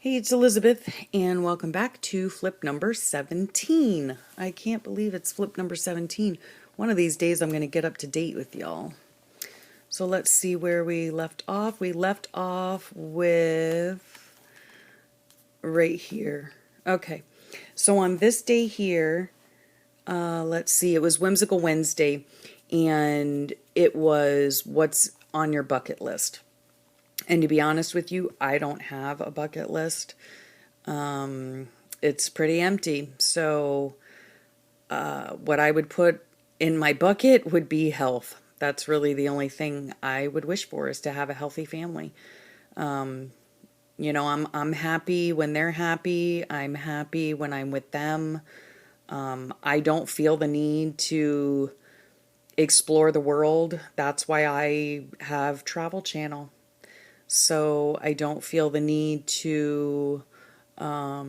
Hey, it's Elizabeth, and welcome back to flip number 17. I can't believe it's flip number 17. One of these days I'm going to get up to date with y'all. So let's see where we left off. We left off with right here. Okay, so on this day here, let's see, it was Whimsical Wednesday, and it was what's on your bucket list. And to be honest with you, I don't have a bucket list. It's pretty empty. So what I would put in my bucket would be health. That's really the only thing I would wish for, is to have a healthy family. I'm happy when they're happy. I'm happy when I'm with them. I don't feel the need to explore the world. That's why I have Travel Channel. So I don't feel the need to, I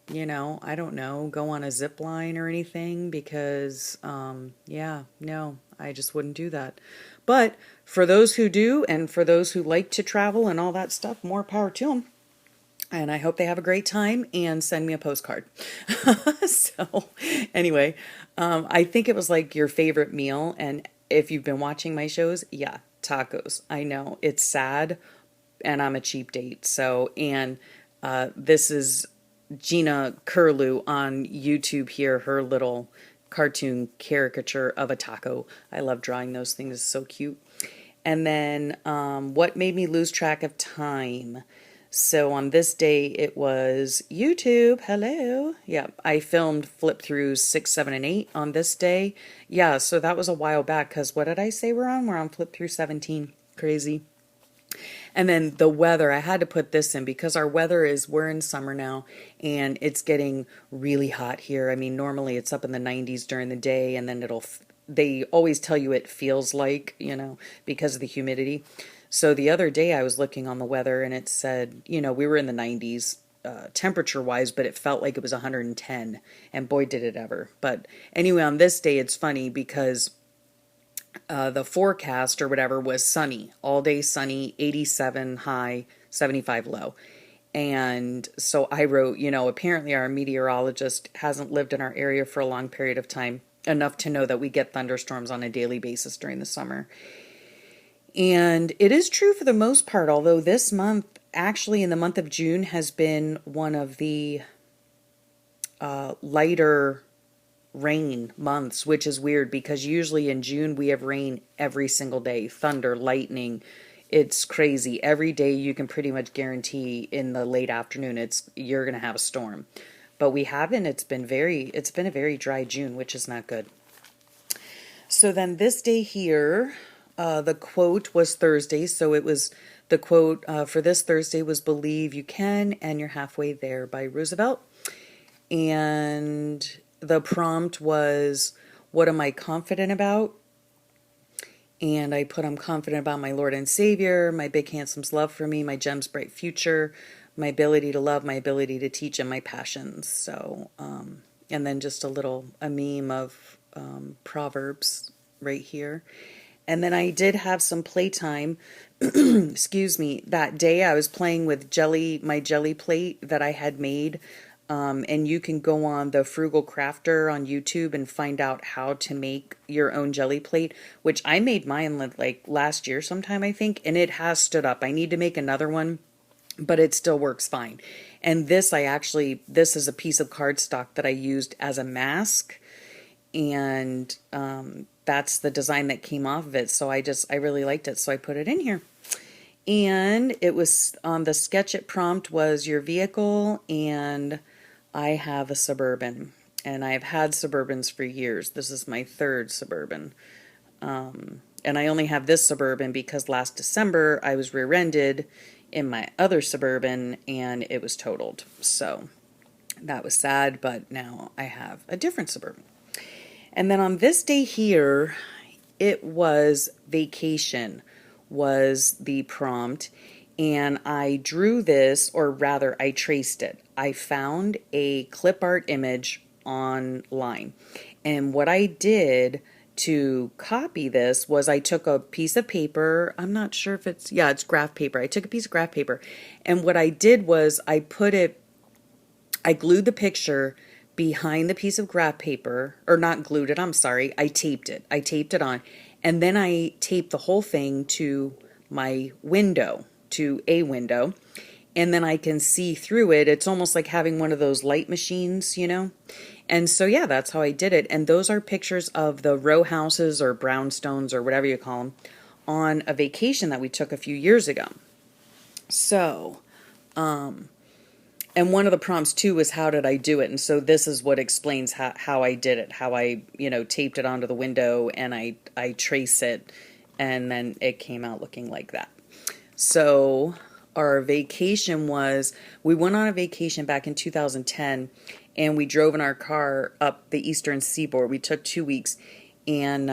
don't know, go on a zip line or anything because, no, I just wouldn't do that. But for those who do, and for those who like to travel and all that stuff, more power to them. And I hope they have a great time and send me a postcard. So anyway, I think it was like your favorite meal. And if you've been watching my shows, yeah, tacos. I know it's sad and I'm a cheap date. So, and this is Gina Kirlew on YouTube here, her little cartoon caricature of a taco. I love drawing those things. It's so cute. And then what made me lose track of time? So on this day, it was YouTube. Hello. Yeah, I filmed flip throughs 6, 7, and 8 on this day. Yeah, so that was a while back, because what did I say we're on? We're on flip through 17. Crazy. And then the weather, I had to put this in because our weather we're in summer now, and it's getting really hot here. I mean, normally it's up in the 90s during the day, and then they always tell you it feels like, because of the humidity. So the other day I was looking on the weather and it said, we were in the 90s temperature wise, but it felt like it was 110, and boy, did it ever. But anyway, on this day, it's funny because the forecast or whatever was sunny, all day sunny, 87 high, 75 low. And so I wrote, apparently our meteorologist hasn't lived in our area for a long period of time, enough to know that we get thunderstorms on a daily basis during the summer. And it is true for the most part, although this month, actually in the month of June, has been one of the lighter rain months, which is weird because usually in June we have rain every single day, thunder, lightning. It's crazy. Every day you can pretty much guarantee in the late afternoon you're going to have a storm. But we haven't. It's been a very dry June, which is not good. So then this day here, the quote was Thursday, so it was the quote for this Thursday was "Believe you can, and you're halfway there" by Roosevelt. And the prompt was, "What am I confident about?" And I put, "I'm confident about my Lord and Savior, my big handsome's love for me, my gem's bright future, my ability to love, my ability to teach, and my passions." So, and then just a meme of Proverbs right here. And then I did have some playtime, excuse me, that day I was playing with my jelly plate that I had made. And you can go on the Frugal Crafter on YouTube and find out how to make your own jelly plate, which I made mine like last year sometime, I think, and it has stood up. I need to make another one, but it still works fine. And this is a piece of cardstock that I used as a mask, and that's the design that came off of it. So I really liked it, so I put it in here. And it was on the sketch. It prompt was your vehicle, and I have a Suburban, and I've had Suburbans for years. This is my third Suburban. And I only have this Suburban because last December I was rear-ended in my other Suburban and it was totaled. So that was sad, but now I have a different Suburban. And then on this day here, it was vacation was the prompt, and I drew this, or rather I traced it. I found a clip art image online, and what I did to copy this was I took a piece of paper. I'm not sure if it's graph paper. I took a piece of graph paper, and what I did was I glued the picture behind the piece of graph paper, or not glued it, I'm sorry. I taped it. I taped it on, and then I taped the whole thing to my window, to a window, and then I can see through it. It's almost like having one of those light machines, you know? And so, yeah, that's how I did it. And those are pictures of the row houses or brownstones or whatever you call them on a vacation that we took a few years ago. So, and one of the prompts too was how did I do it? And so this is what explains how I did it, how I, taped it onto the window and I trace it, and then it came out looking like that. So our vacation we went on a vacation back in 2010, and we drove in our car up the eastern seaboard. We took 2 weeks, and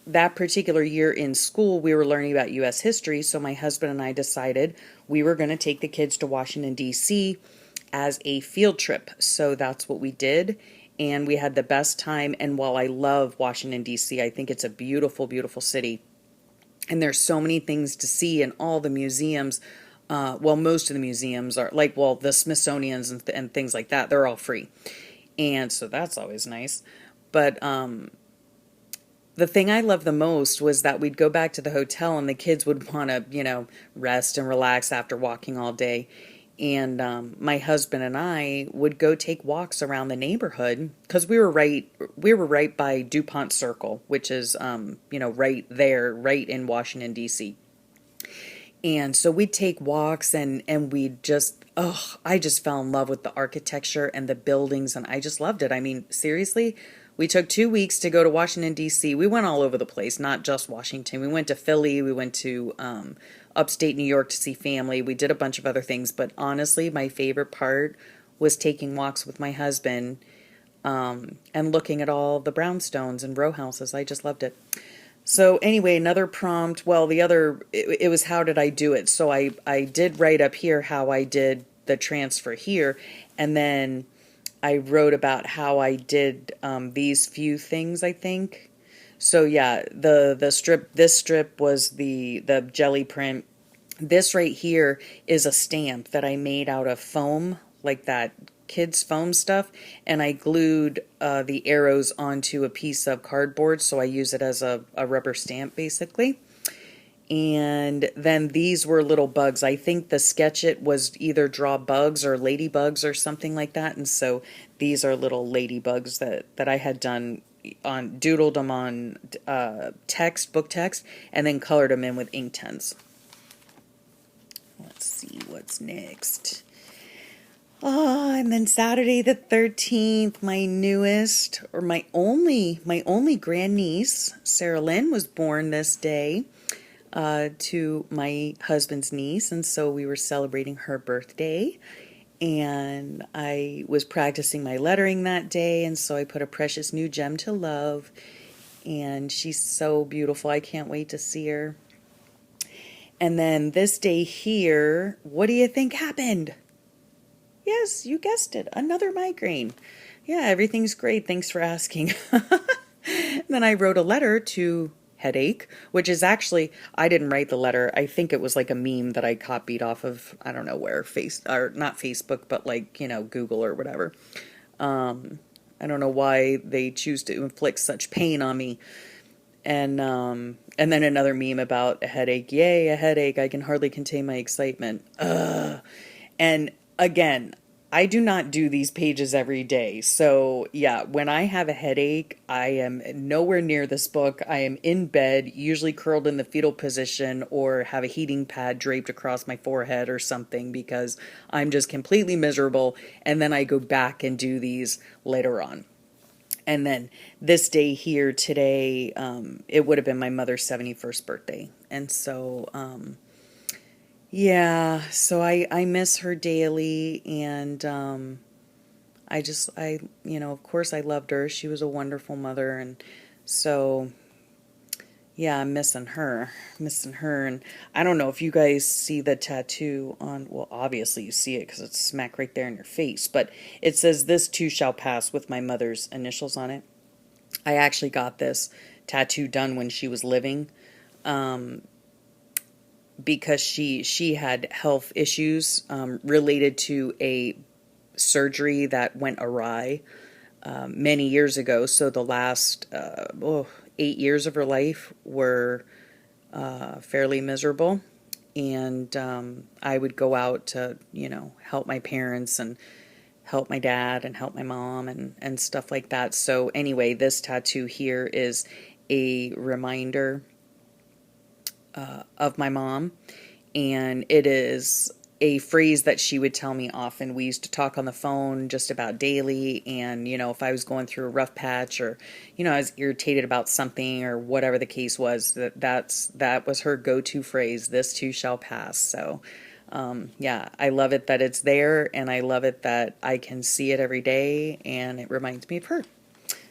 that particular year in school, we were learning about U.S. history, so my husband and I decided we were going to take the kids to Washington, D.C. as a field trip. So that's what we did, and we had the best time. And while I love Washington, D.C., I think it's a beautiful, beautiful city, and there's so many things to see, and all the museums, most of the museums are the Smithsonian's and things like that, they're all free. And so that's always nice. But the thing I loved the most was that we'd go back to the hotel and the kids would want to, rest and relax after walking all day. And my husband and I would go take walks around the neighborhood because we were right by DuPont Circle, which is, right there, right in Washington, D.C. And so we'd take walks and we'd I just fell in love with the architecture and the buildings, and I just loved it. I mean, seriously, we took 2 weeks to go to Washington, D.C. We went all over the place, not just Washington. We went to Philly, we went to upstate New York to see family. We did a bunch of other things, but honestly, my favorite part was taking walks with my husband and looking at all the brownstones and row houses. I just loved it. So anyway, another prompt, it was how did I do it? So I did write up here how I did the transfer here, and then I wrote about how I did these few things, I think. So yeah, this strip was the jelly print. This right here is a stamp that I made out of foam, like that kids foam stuff, and I glued the arrows onto a piece of cardboard, so I use it as a rubber stamp basically. And then these were little bugs. I think the sketch it was either draw bugs or ladybugs or something like that, and so these are little ladybugs that I had done doodled them on book text, and then colored them in with Inktense. Let's see what's next. And then Saturday the 13th, my newest, or my only grandniece, Sarah Lynn, was born this day to my husband's niece, and so we were celebrating her birthday. And I was practicing my lettering that day, and so I put a precious new gem to love, and she's so beautiful. I can't wait to see her. And then this day here, what do you think happened? Yes, you guessed it, another migraine. Yeah, everything's great. Thanks for asking. Then I wrote a letter to Headache, which is actually, I didn't write the letter. I think it was like a meme that I copied off of, I don't know where, or not Facebook, but Google or whatever. I don't know why they choose to inflict such pain on me. And then another meme about a headache. Yay, a headache. I can hardly contain my excitement. And again, I do not do these pages every day. So yeah, when I have a headache, I am nowhere near this book. I am in bed, usually curled in the fetal position, or have a heating pad draped across my forehead or something, because I'm just completely miserable. And then I go back and do these later on. And then this day here today, it would have been my mother's 71st birthday. And so, yeah, so I miss her daily, and of course I loved her. She was a wonderful mother, and so, yeah, I'm missing her, and I don't know if you guys see the tattoo on, well, obviously you see it because it's smack right there in your face, but it says, "This too shall pass," with my mother's initials on it. I actually got this tattoo done when she was living, because she had health issues related to a surgery that went awry many years ago. So the last 8 years of her life were fairly miserable. And I would go out to, help my parents and help my dad and help my mom and stuff like that. So anyway, this tattoo here is a reminder of my mom. And it is a phrase that she would tell me often. We used to talk on the phone just about daily, and if I was going through a rough patch, or I was irritated about something, or whatever the case was, that was her go-to phrase. This too shall pass. So yeah, I love it that it's there, and I love it that I can see it every day, and it reminds me of her.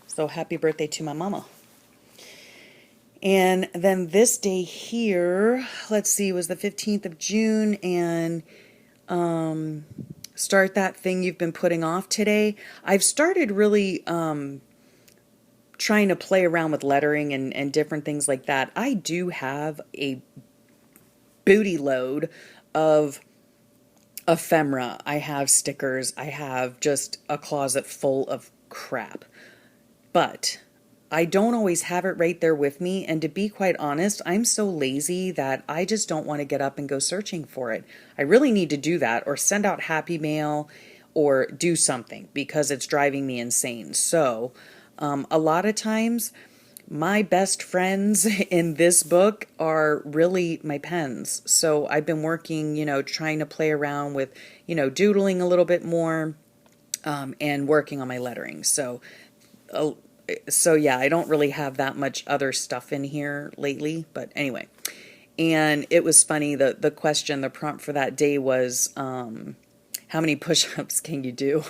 So happy birthday to my mama. And then this day here, let's see, was the 15th of June, and start that thing you've been putting off today. I've started really trying to play around with lettering and different things like that. I do have a booty load of ephemera. I have stickers. I have just a closet full of crap. But I don't always have it right there with me, and to be quite honest, I'm so lazy that I just don't want to get up and go searching for it. I really need to do that, or send out happy mail, or do something, because it's driving me insane. So a lot of times my best friends in this book are really my pens. So I've been working, trying to play around with, doodling a little bit more, and working on my lettering. So yeah, I don't really have that much other stuff in here lately, but anyway. And it was funny, the question, the prompt for that day was, how many push-ups can you do?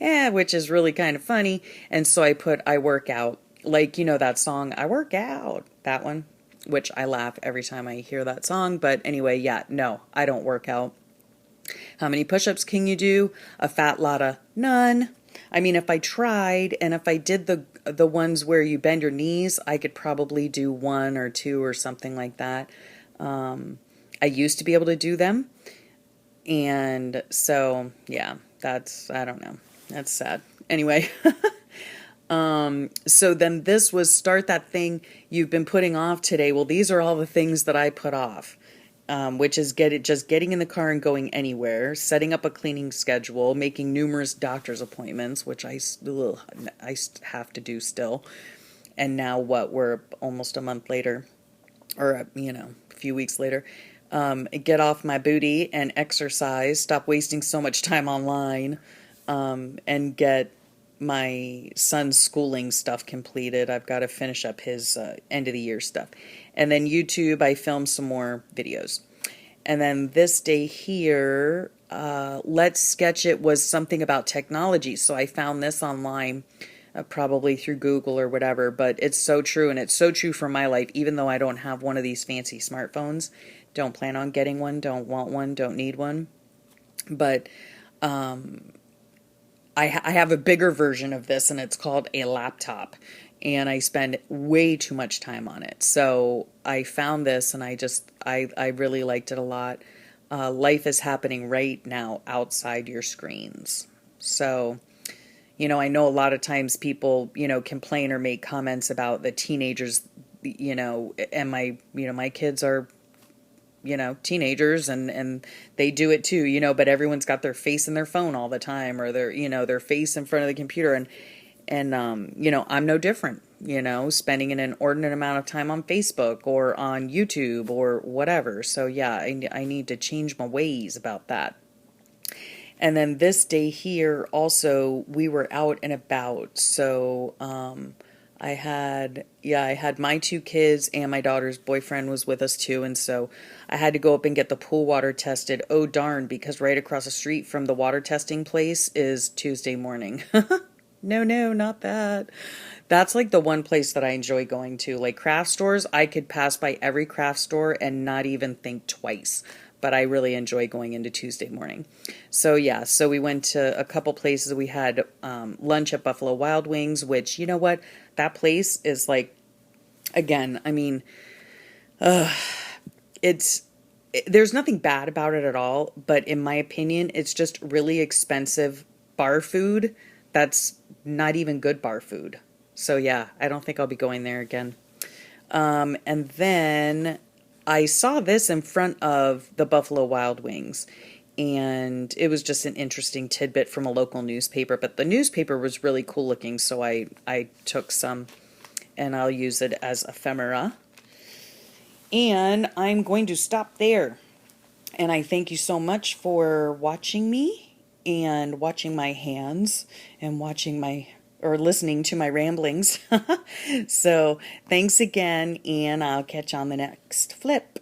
Yeah, which is really kind of funny. And so I put, I work out. Like, that song, I work out, that one, which I laugh every time I hear that song. But anyway, yeah, no, I don't work out. How many push-ups can you do? A fat lotta none. I mean, if I tried, and if I did the ones where you bend your knees, I could probably do 1 or 2 or something like that. I used to be able to do them. And so, yeah, I don't know. That's sad. Anyway, so then this was start that thing you've been putting off today. Well, these are all the things that I put off. Which is just getting in the car and going anywhere, setting up a cleaning schedule, making numerous doctor's appointments, which I have to do still. And now we're almost a month later, or, a few weeks later. Get off my booty and exercise, stop wasting so much time online, and get my son's schooling stuff completed. I've got to finish up his end of the year stuff. And then YouTube, I filmed some more videos. And then this day here, Let's Sketch It was something about technology. So I found this online, probably through Google or whatever, but it's so true. And it's so true for my life, even though I don't have one of these fancy smartphones. Don't plan on getting one, don't want one, don't need one. But I have a bigger version of this, and it's called a laptop, and I spend way too much time on it. So I found this, and I really liked it a lot. Life is happening right now outside your screens. So, I know a lot of times people, complain or make comments about the teenagers, and my kids are, teenagers, and they do it too, but everyone's got their face in their phone all the time, or their face in front of the computer. And I'm no different, spending an inordinate amount of time on Facebook or on YouTube or whatever. So yeah, I need to change my ways about that. And then this day here also, we were out and about. So, I had my 2 kids, and my daughter's boyfriend was with us too. And so I had to go up and get the pool water tested. Oh, darn, because right across the street from the water testing place is Tuesday Morning. No, not that. That's like the one place that I enjoy going to. Like craft stores, I could pass by every craft store and not even think twice. But I really enjoy going into Tuesday Morning. So yeah, so we went to a couple places. We had lunch at Buffalo Wild Wings, which, you know what? That place is like Again, I mean, it's there's nothing bad about it at all, but in my opinion, it's just really expensive bar food that's not even good bar food. So yeah, I don't think I'll be going there again. And then I saw this in front of the Buffalo Wild Wings, and it was just an interesting tidbit from a local newspaper, but the newspaper was really cool looking, so I took some and I'll use it as ephemera. And I'm going to stop there. And I thank you so much for watching me and watching my hands and watching my or listening to my ramblings. So thanks again, and I'll catch you on the next flip.